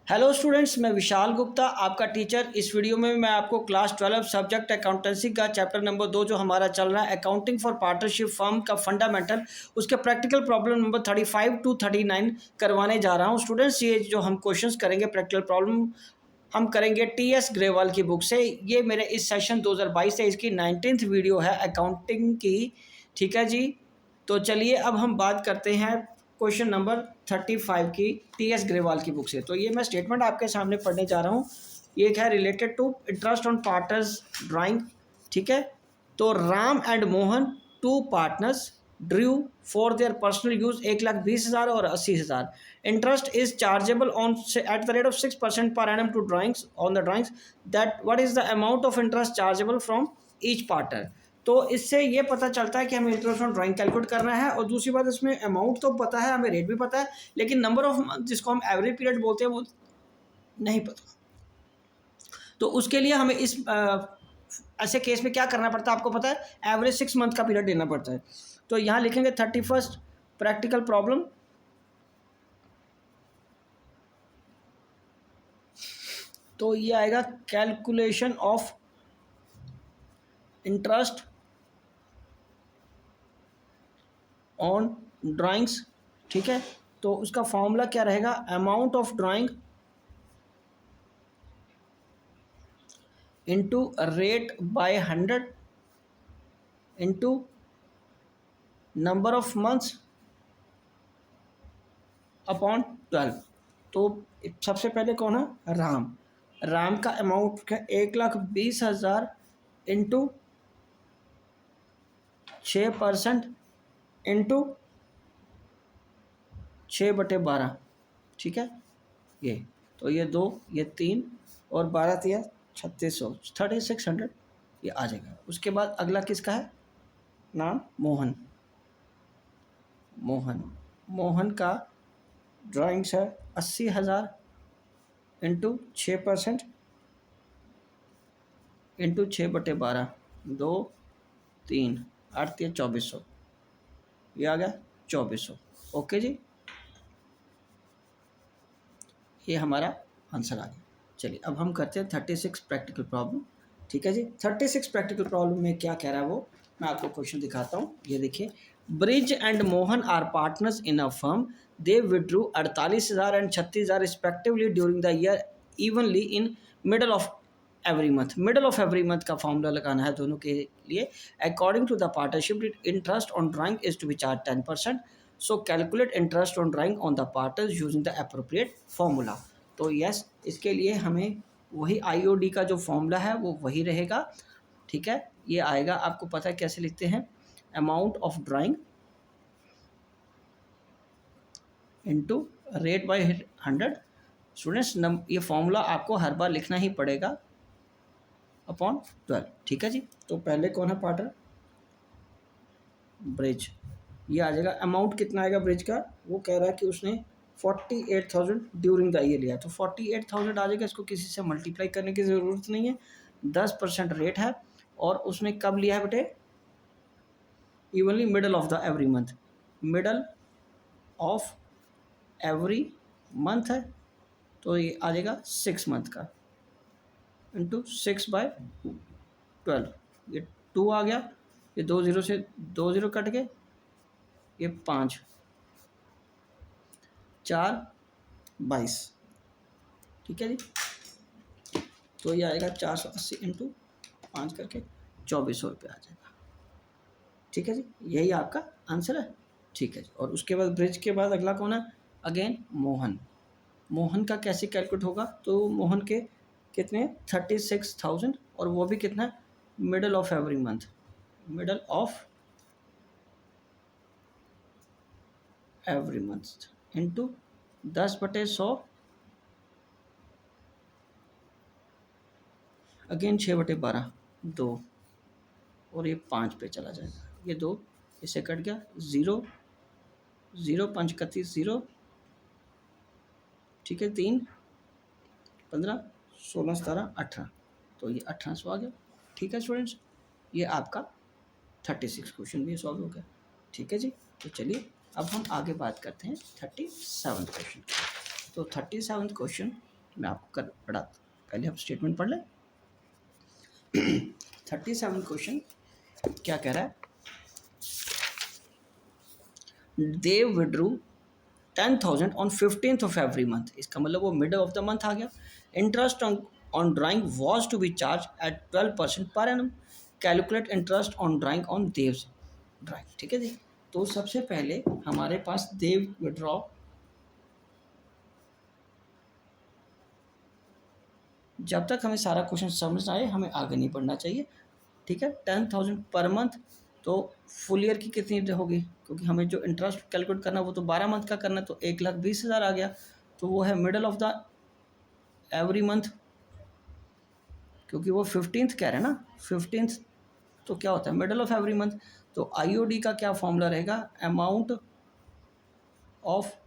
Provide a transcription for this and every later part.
Hello students, मैं विशाल गुप्ता आपका teacher. इस वीडियो में मैं आपको क्लास 12 सब्जेक्ट अकाउंटेंसी का चैप्टर नंबर 2 जो हमारा चल रहा है अकाउंटिंग फॉर पार्टनरशिप फर्म का फंडामेंटल, उसके प्रैक्टिकल प्रॉब्लम नंबर 35 टू 39 करवाने जा रहा हूं। स्टूडेंट्स, ये जो हम क्वेश्चंस करेंगे प्रैक्टिकल प्रॉब्लम हम करेंगे टीएस ग्रेवाल की बुक से। ये मेरे इस सेशन 2022 से इसकी 19th वीडियो है अकाउंटिंग की। ठीक है जी, तो चलिए अब हम बात करते हैं क्वेश्चन नंबर 35 की टीएस ग्रेवाल की बुक से। तो ये मैं स्टेटमेंट आपके सामने पढ़ने जा रहा हूँ। ये है related to interest on partners drawing. ठीक है, तो Ram and Mohan two partners drew for their personal use 1,20,000 और 80,000। Interest is chargeable on at the rate of 6% per annum to drawings on the drawings that what is the amount of interest chargeable from each partner. तो इससे ये पता चलता है कि हमें interest on drawing calculate करना है। और दूसरी बात, इसमें अमाउंट तो पता है, हमें रेट भी पता है, लेकिन नंबर ऑफ मंथ जिसको हम एवरेज पीरियड बोलते हैं वो नहीं पता। तो उसके लिए हमें इस ऐसे केस में क्या करना पड़ता है आपको पता है, एवरेज 6 मंथ का पीरियड देना पड़ता है। तो यहाँ लिखेंगे 31st प्रैक्टिकल प्रॉब्लम। तो ये आएगा calculation of interest on drawings. ठीक है, तो उसका फॉर्मूला क्या रहेगा, amount of drawing into rate by 100 into number of months upon 12। तो सबसे पहले कौन है, राम का अमाउंट है 1,20,000 इंटू 6% इंटू 6/12। ठीक है, ये तो ये 2 ये 3 और 12 दिया 3600 3600 ये आ जाएगा। उसके बाद अगला किसका है, नाम मोहन का ड्राइंग्स है 80,000 इंटू 6% इंटू 6/12 2 3 8 या 2400, ये आ गया 2400। ओके जी, ये हमारा आंसर आ गया। चलिए अब हम करते हैं 36 प्रैक्टिकल प्रॉब्लम। ठीक है जी, 36 प्रैक्टिकल प्रॉब्लम में क्या कह रहा है वो मैं आपको क्वेश्चन दिखाता हूँ। ये देखिए, Brij and Mohan are partners in a firm, they withdrew 48,000 and 36,000 respectively during the year evenly in middle of every month. Middle of every month का फॉर्मूला लगाना है दोनों के लिए। According to the partnership interest on drawing is to be charge 10%। So calculate interest on drawing on the partners using the appropriate formula. तो yes, इसके लिए हमें वही आईओडी का जो फॉर्मूला है वो वही रहेगा। ठीक है, ये आएगा, आपको पता है कैसे लिखते हैं, amount of drawing into rate by 100। Students, ये फॉर्मूला आपको हर बार लिखना ही पड़ेगा अपॉन 12। ठीक है जी, तो पहले कौन है पार्टनर, ब्रिज। ये आ जाएगा, अमाउंट कितना आएगा ब्रिज का, वो कह रहा है कि उसने 48,000 ड्यूरिंग द ईयर लिया, तो 48,000 आ जाएगा। इसको किसी से मल्टीप्लाई करने की ज़रूरत नहीं है, 10% रेट है और उसने कब लिया है बेटे, evenly middle of the every month, middle of every month है। तो ये आ जाएगा 6 मंथ का इंटू 6/12। ये 2 आ गया, ये 2 0 से 2 0 कट गए, ये 5 4 22। ठीक है जी, तो ये आएगा 480 इंटू 5 करके 2,400 रुपये आ जाएगा। ठीक है जी, यही आपका आंसर है। ठीक है जी, और उसके बाद ब्रिज के बाद अगला कौन है, अगेन मोहन का कैसे कैलकुलेट होगा, तो मोहन के कितने 36,000 और वो भी कितना middle of every month, middle of every month into 10/100 again 6/12 2 और ये 5 पे चला जाएगा, ये 2 इससे कट गया, 0 0 5 31 0। ठीक है, 3 15 16 17 18, तो ये 1800 आ गया। ठीक है स्टूडेंट्स, ये आपका 36 क्वेश्चन भी सॉल्व हो गया। ठीक है जी, तो चलिए अब हम आगे बात करते हैं 37 क्वेश्चन। तो 37 क्वेश्चन मैं आपको कर पढ़ाता, पहले आप स्टेटमेंट पढ़ लें। 37 क्वेश्चन क्या कह रहा है, they withdrew 10,000 on 15th of every month, इसका मतलब वो मिडल ऑफ द मंथ आ गया। Interest on drawing was to be charge at 12% per annum, calculate interest on drawing on देव्स ड्राइंग। ठीक है जी, तो सबसे पहले हमारे पास देव विड्रॉ, जब तक हमें सारा क्वेश्चन समझ आए हमें आगे नहीं पढ़ना चाहिए। ठीक है, 10,000 पर मंथ, तो फुल ईयर की कितनी होगी, क्योंकि हमें जो इंटरेस्ट कैलकुलेट करना वो तो 12 मंथ का करना है, तो 1,20,000 आ गया, तो वो है middle of the every month, क्योंकि वो 15th कह रहे हैं ना, 15th तो क्या होता है मिडल ऑफ एवरी मंथ। तो आईओडी का क्या फॉर्मूला रहेगा, amount of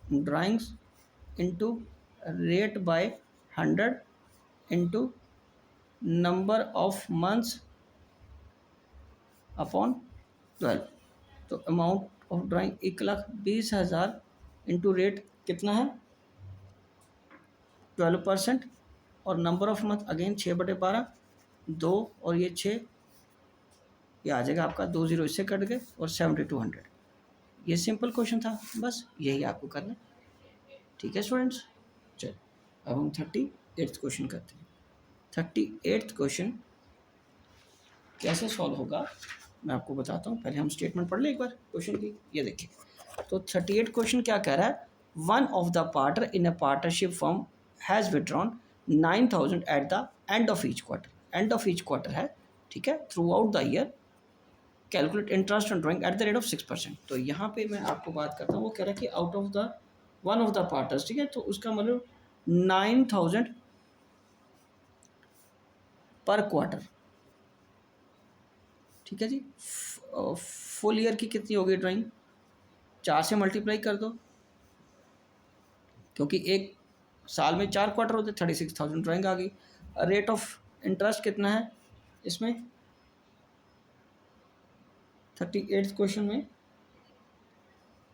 drawings into rate by 100 into number of months upon 12। तो amount of drawing 1,20,000 into rate कितना है 12%, और नंबर ऑफ मंथ अगेन 6/12, 2 और ये 6, ये आ जाएगा आपका 2 0 इससे कट गए और 7200। ये सिंपल क्वेश्चन था, बस यही आपको करना है। ठीक है स्टूडेंट्स, चल अब हम 38th क्वेश्चन करते हैं। 38th क्वेश्चन कैसे सॉल्व होगा मैं आपको बताता हूँ, पहले हम स्टेटमेंट पढ़ लें एक बार क्वेश्चन की। ये देखिए, तो 38 क्वेश्चन क्या कह रहा है, one of the partner in a partnership firm has withdrawn 9,000 at the end of each quarter, end of each quarter है, ठीक है, through out the year, calculate interest on drawing eight the rate of 6%। तो यहाँ पे मैं आपको बात करता हूँ, वो कह रहा है कि out of the one of the partners, ठीक है, तो उसका मतलब 9,000 पर क्वार्टर। ठीक है जी, फुल ईयर की कितनी होगी ड्राइंग, 4 से मल्टीप्लाई कर दो, क्योंकि एक साल में 4 क्वार्टर होते, 36,000 ड्राइंग आ गई। रेट ऑफ इंटरेस्ट कितना है इसमें, 38 क्वेश्चन में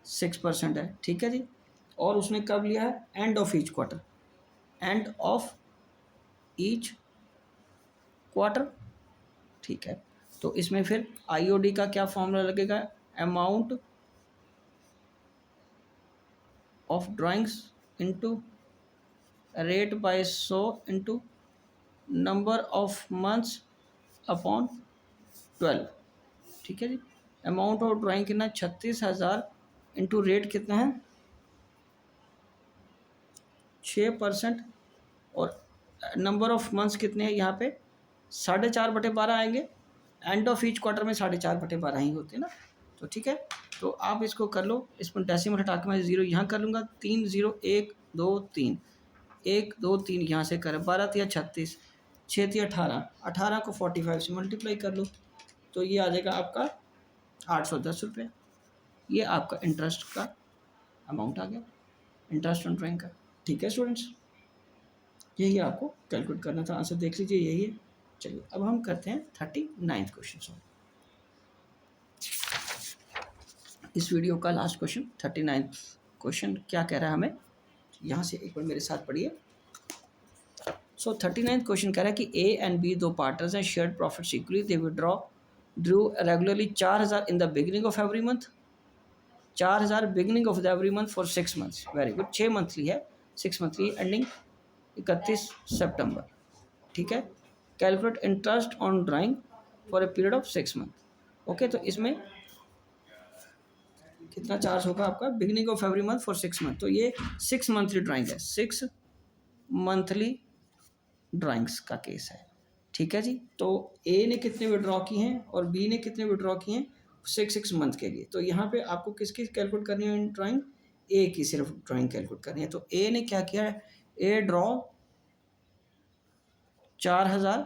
6% है। ठीक है जी, और उसने कब लिया है, end of each quarter, end of each quarter. ठीक है, तो इसमें फिर आईओडी का क्या फॉर्मूला लगेगा, amount of drawings into rate by 100 into number of months upon 12। ठीक है जी, अमाउंट ऑफ ड्राइंग कितना 36,000 इंटू रेट कितना है 6%, और नंबर ऑफ मंथ्स कितने हैं यहाँ पे 4.5/12 आएंगे, एंड ऑफ ईच क्वार्टर में 4.5/12 ही होते हैं ना। तो ठीक है, तो आप इसको कर लो, इसमें डेसिमल हटा के मैं 0 यहाँ कर लूँगा, 3 0 1 2 3 1 2 3 यहाँ से करें, 12 या 36, 6 या 18, 18 को 45 से मल्टीप्लाई कर लो, तो ये आ जाएगा आपका 810 रुपये। ये आपका इंटरेस्ट का अमाउंट आ गया, इंटरेस्ट ऑन ड्राइंग का। ठीक है स्टूडेंट्स, यही आपको कैलकुलेट करना था, आंसर देख लीजिए यही है। चलिए अब हम करते हैं 39th क्वेश्चन सॉल्व। इस वीडियो का लास्ट क्वेश्चन 39th क्वेश्चन क्या कह रहा है हमें, यहाँ से एक बार मेरे साथ पढ़िए। सो 39th क्वेश्चन कह रहा है कि ए एंड बी दो पार्टनर्स हैं, shared profits equally, they Drew regularly 4,000 in the beginning of every month, 4,000 beginning of the every month for 6 months. Very good, 6 monthly है, 6 मंथली एंडिंग 31 सितंबर। ठीक है, calculate interest on drawing for a period of 6 month. Okay, तो इसमें कितना charge होगा आपका, beginning of every month for 6 month, तो ये 6 मंथली ड्राइंग है, 6 मंथली ड्राइंग्स का केस है। ठीक है जी, तो ए ने कितने विड्रॉ की हैं और बी ने कितने विड्रॉ किए हैं 6 मंथ के लिए। तो यहाँ पे आपको किसकी कैलकुलेट करनी है ड्राइंग, ए की सिर्फ ड्राइंग कैलकुलेट करनी है। तो ए ने क्या किया है, A draw 4,000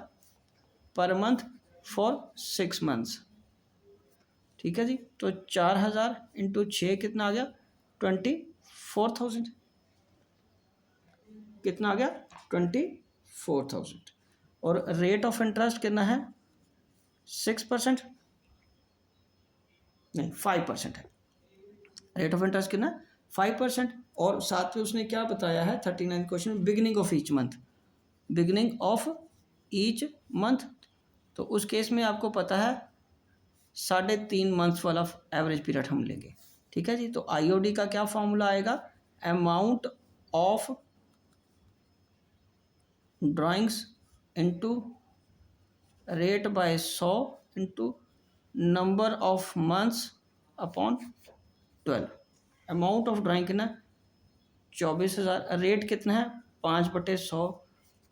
per month for 6 months. ठीक है जी, तो 4,000 इंटू 6 कितना आ गया 24,000, कितना आ गया 24,000, और रेट ऑफ इंटरेस्ट कितना है 6%, नहीं 5% है, रेट ऑफ इंटरेस्ट कितना 5%। और साथ में उसने क्या बताया है 39 question, beginning of each month, beginning of each month. तो उस केस में आपको पता है 3.5 मंथ्स वाला एवरेज पीरियड हम लेंगे, ठीक है जी। तो आईओडी का क्या फॉर्मूला आएगा, amount of drawings into rate by 100 into number of months upon 12। Amount of drawing कितना 24,000, रेट कितना है 5/100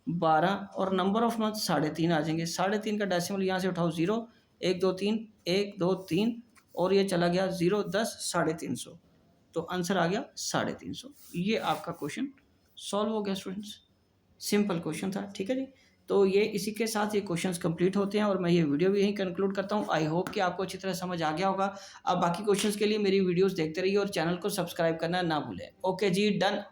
12, और नंबर ऑफ मंथ 3.5 आ जाएंगे। 3.5 का डेसिमल यहाँ से उठाओ 0, 1 2 3 1 2 3 और ये चला गया 0 10 350, तो आंसर आ गया 350। ये आपका क्वेश्चन सॉल्व हो गया स्टूडेंट्स, सिंपल क्वेश्चन था, ठीक है जी। तो ये इसी के साथ ये क्वेश्चंस कंप्लीट होते हैं और मैं ये वीडियो भी यहीं कंक्लूड करता हूँ। आई होप कि आपको अच्छी तरह समझ आ गया होगा। अब बाकी क्वेश्चंस के लिए मेरी वीडियोस देखते रहिए और चैनल को सब्सक्राइब करना ना भूलें। ओके जी, डन।